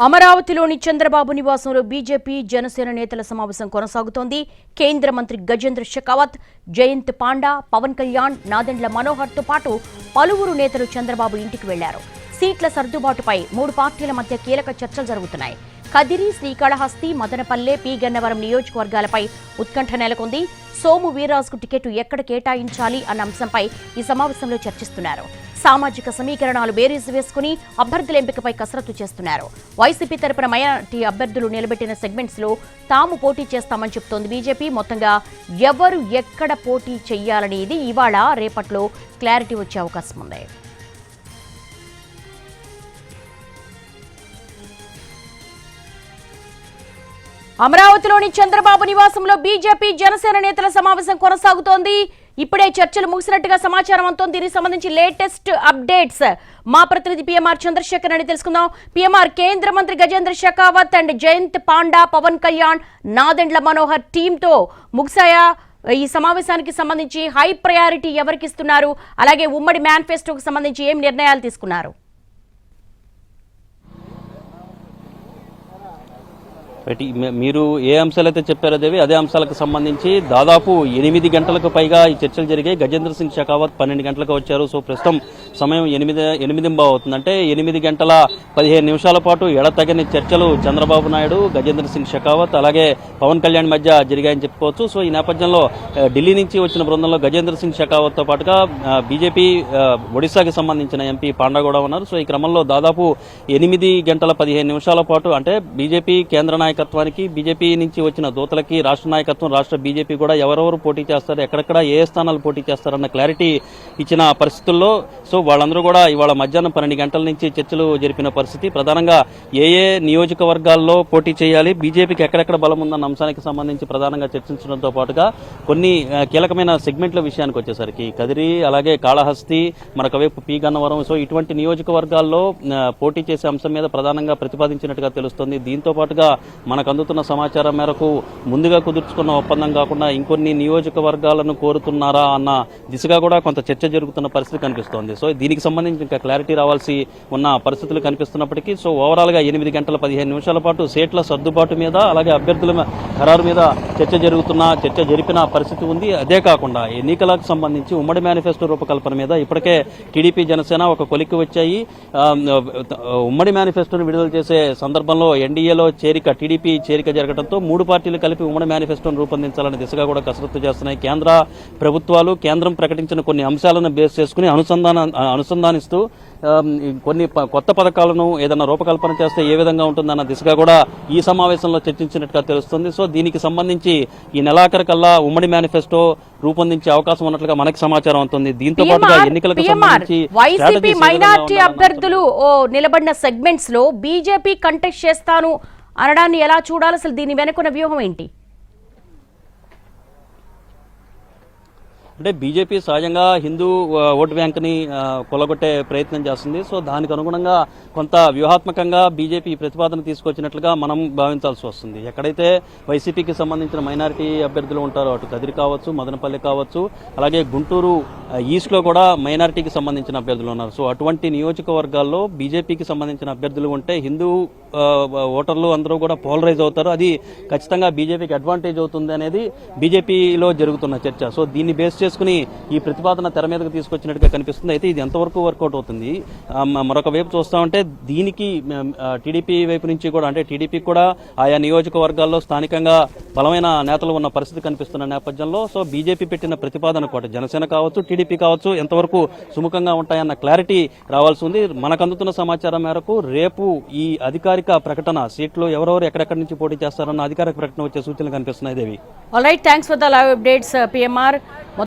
అమరావతిలోని చంద్రబాబు నివాసంలో బీజేపీ జనసేన నేతల సమావేశం కొనసాగుతోంది. కేంద్ర మంత్రి గజేంద్ర షెకావత్, జయంత్ పాండా, పవన్ కళ్యాణ్, నాదెండ్ల మనోహర్తో పాటు పలువురు నేతలు చంద్రబాబు ఇంటికి వెళ్లారు. సీట్ల సర్దుబాటుపై మూడు పార్టీల మధ్య కీలక చర్చలు జరుగుతున్నాయి. కదిరి, శ్రీకాళహస్తి, మదనపల్లె, పి గన్నవరం నియోజకవర్గాలపై ఉత్కంఠ నెలకొంది. సోము వీర్రాజుకు టికెట్ ఎక్కడ కేటాయించాలి అన్న అంశంపై ఈ సమావేశంలో చర్చిస్తున్నారు. సామాజిక సమీకరణాలు బేరీజు వేసుకుని అభ్యర్థుల ఎంపికపై కసరత్తు చేస్తున్నారు. వైసీపీ తరపున మైనారిటీ అభ్యర్థులు నిలబెట్టిన సెగ్మెంట్స్ లో తాము పోటీ చేస్తామని చెబుతోంది బీజేపీ. మొత్తంగా ఎవరు ఎక్కడ పోటీ చెయ్యాలనేది ఇవాళ రేపట్లో క్లారిటీ వచ్చే అవకాశం ఉంది. అమరావతిలోని చంద్రబాబు నివాసంలో బీజేపీ జనసేన నేతల సమావేశం కొనసాగుతోంది. ఇప్పుడే చర్చలు ముగిసినట్టుగా సమాచారం అంతోంది. దీనికి సంబంధించి లేటెస్ట్ అప్డేట్స్ మా ప్రతినిధి పిఎంఆర్ చంద్రశేఖర్ అని తెలుసుకుందాం. పిఎంఆర్, కేంద్ర మంత్రి గజేంద్ర షెకావత్ అండ్ జయంత్ పాండా, పవన్ కళ్యాణ్, నాదెండ్ల మనోహర్ టీంతో ముగిసాయా ఈ సమావేశానికి సంబంధించి? హై ప్రయారిటీ ఎవరికి ఇస్తున్నారు? అలాగే ఉమ్మడి మేనిఫెస్టోకి సంబంధించి ఏం నిర్ణయాలు తీసుకున్నారు? మీరు ఏ అంశాలైతే చెప్పారో దేవి, అదే అంశాలకు సంబంధించి దాదాపు 8 గంటలకు పైగా ఈ చర్చలు జరిగాయి. గజేంద్ర సింగ్ షెకావత్ 12 గంటలకు వచ్చారు. సో ప్రస్తుతం సమయం 8 అవుతుంది. అంటే 8 గంటల 15 నిమిషాల పాటు ఎడతెగని చర్చలు చంద్రబాబు నాయుడు, గజేంద్ర సింగ్ షెకావత్ అలాగే పవన్ కళ్యాణ్ మధ్య జరిగాయని చెప్పుకోవచ్చు. సో ఈ నేపథ్యంలో ఢిల్లీ నుంచి వచ్చిన బృందంలో గజేంద్ర సింగ్ షెకావత్తో పాటుగా బీజేపీ ఒడిశాకి సంబంధించిన ఎంపీ పాండా కూడా ఉన్నారు. సో ఈ క్రమంలో దాదాపు 8 గంటల 15 నిమిషాల పాటు అంటే బీజేపీ కేంద్ర నాయకత్వానికి, బీజేపీ నుంచి వచ్చిన దూతలకి రాష్ట్ర నాయకత్వం, రాష్ట్ర బీజేపీ కూడా ఎవరెవరు పోటీ చేస్తారు, ఎక్కడెక్కడ ఏ స్థానాలు పోటీ చేస్తారన్న క్లారిటీ ఇచ్చిన పరిస్థితుల్లో సో వాళ్ళందరూ కూడా ఇవాళ మధ్యాహ్నం 12 గంటల నుంచి చర్చలు జరిపిన పరిస్థితి. ప్రధానంగా ఏ నియోజకవర్గాల్లో పోటీ చేయాలి, బీజేపీకి ఎక్కడెక్కడ బలం ఉందన్న అంశానికి సంబంధించి ప్రధానంగా చర్చించడంతో పాటుగా కొన్ని కీలకమైన సెగ్మెంట్ల విషయానికి వచ్చేసరికి కదిరి, అలాగే కాళహస్తి, మరొకవైపు పి గన్నవరం, సో ఇటువంటి నియోజకవర్గాల్లో పోటీ చేసే అంశం మీద ప్రధానంగా ప్రతిపాదించినట్టుగా తెలుస్తోంది. దీంతో పాటుగా మనకు అందుతున్న సమాచారం మేరకు ముందుగా కుదుర్చుకున్న ఒప్పందం కాకుండా ఇంకొన్ని నియోజకవర్గాలను కోరుతున్నారా అన్న దిశగా కూడా కొంత చర్చ జరుగుతున్న పరిస్థితి కనిపిస్తోంది. సో దీనికి సంబంధించి ఇంకా క్లారిటీ రావాల్సి ఉన్న పరిస్థితులు కనిపిస్తున్నప్పటికీ సో ఓవరాల్ గా 8 గంటల 15 నిమిషాల పాటు సీట్ల సర్దుబాటు మీద, అలాగే అభ్యర్థుల ఖరారు మీద చర్చ జరిపిన పరిస్థితి ఉంది. అదే కాకుండా ఎన్నికలకు సంబంధించి ఉమ్మడి మేనిఫెస్టో రూపకల్పన మీద ఇప్పటికే టీడీపీ, జనసేన ఒక కొలిక్కి వచ్చాయి. ఉమ్మడి మేనిఫెస్టోను విడుదల చేసే సందర్భంలో ఎన్డీఏలో టీడీపీ చేరిక జరగడంతో మూడు పార్టీలు కలిపి ఉమ్మడి మేనిఫెస్టోను రూపొందించాలనే దిశగా కూడా కసరత్తు చేస్తున్నాయి. కేంద్ర ప్రభుత్వాలు కేంద్రం ప్రకటించిన కొన్ని అంశాలను బేస్ చేసుకుని అనుసంధానిస్తూ కొన్ని కొత్త పథకాలను ఏదైనా రూపకల్పన చేస్తే ఏ విధంగా ఉంటుందన్న దిశగా కూడా ఈ సమావేశంలో చర్చించినట్టుగా తెలుస్తుంది. సో దీనికి సంబంధించి ఈ నెలాఖరు కల్లా ఉమ్మడి మేనిఫెస్టో రూపొందించే అవకాశం ఉన్నట్లుగా మనకి సమాచారం అవుతుంది. దీంతో పాటుగా ఎన్నికలకు సంబంధించి వైసీపీ మైనారిటీ అభ్యర్థులు నిలబడిన సెగ్మెంట్స్ లో బీజేపీ కంటెస్ట్ చేస్తాను అనడాన్ని ఎలా చూడాలి? అసలు దీని వెనుకున్న వ్యూహం ఏంటి? అంటే బీజేపీ సహజంగా హిందూ ఓటు బ్యాంక్ని కొలగొట్టే ప్రయత్నం చేస్తుంది. సో దానికి అనుగుణంగా కొంత వ్యూహాత్మకంగా బీజేపీ ప్రతిపాదన తీసుకొచ్చినట్లుగా మనం భావించాల్సి వస్తుంది. ఎక్కడైతే వైసీపీకి సంబంధించిన మైనారిటీ అభ్యర్థులు ఉంటారో అటు కదిరి కావచ్చు, మదనపల్లి కావచ్చు, అలాగే గుంటూరు ఈస్ట్లో కూడా మైనారిటీకి సంబంధించిన అభ్యర్థులు ఉన్నారు. సో అటువంటి నియోజకవర్గాల్లో బీజేపీకి సంబంధించిన అభ్యర్థులు ఉంటే హిందూ ఓటర్లు అందరూ కూడా పోలరైజ్ అవుతారు. అది ఖచ్చితంగా బీజేపీకి అడ్వాంటేజ్ అవుతుంది అనేది బీజేపీలో జరుగుతున్న చర్చ. సో దీన్ని బేస్ చేసుకుని ఈ ప్రతిపాదన తెర మీదకు తీసుకొచ్చినట్టుగా కనిపిస్తుంది. అయితే ఇది ఎంతవరకు వర్కౌట్ అవుతుంది? మరొక వైపు చూస్తా ఉంటే దీనికి టీడీపీ వైపు నుంచి కూడా, అంటే టీడీపీ కూడా ఆయా నియోజకవర్గాల్లో స్థానికంగా బలమైన నేతలు ఉన్న పరిస్థితి కనిపిస్తున్న నేపథ్యంలో సో బీజేపీ పెట్టిన ప్రతిపాదన కూడా జనసేన కావచ్చు, టీడీపీ కావచ్చు ఎంతవరకు సుముఖంగా ఉంటాయన్న క్లారిటీ రావాల్సి ఉంది. మనకు అందుతున్న సమాచారం మేరకు రేపు ఈ అధికారిక ప్రకటన, సీట్లు ఎవరెవరు ఎక్కడెక్కడి నుంచి పోటీ చేస్తారన్న అధికారిక ప్రకటన వచ్చే సూచనలు కనిపిస్తున్నాయి. Devi, all right, thanks for the live updates PMR.